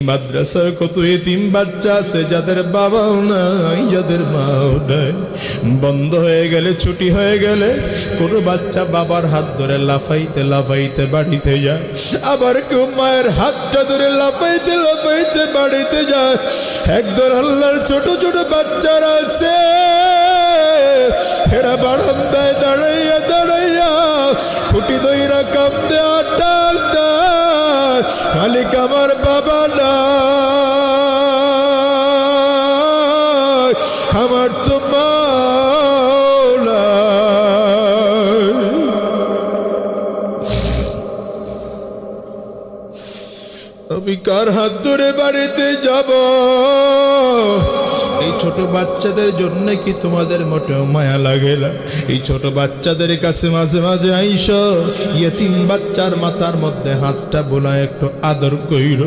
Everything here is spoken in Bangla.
মাদ্রাসায় কত এতিম বাচ্চা আছে যাদের বাবাও নাই, যাদের মাও নাই। বন্ধ হয়ে গেলে, ছুটি হয়ে গেলে কোনো বাচ্চা বাবার হাত ধরে লাফাইতে লাফাইতে বাড়িতে যায়, আবার কেউ মায়ের হাতটা ধরে লাফাইতে লাফাইতে বাড়িতে যায়। একদল আল্লাহর ছোট ছোট বাচ্চারা আছে, এরা বারান্দায় দাঁড়াইয়া দাঁড়াইয়া ছুটি দইরা কামদে আটাক দেয়, মালিক আমার বাবা না, আমার তো মাওলা। আমি কার হাত ধরে বাড়িতে যাব? এই ছোট বাচ্চাদের জন্য কি তোমাদের মোটেও মায়া লাগে না? এই ছোট বাচ্চাদের কাছে মাঝে মাঝে আইসো, ইয়েতিম বাচ্চার মাথার মধ্যে হাতটা বোলায় একটু আদর কইরো।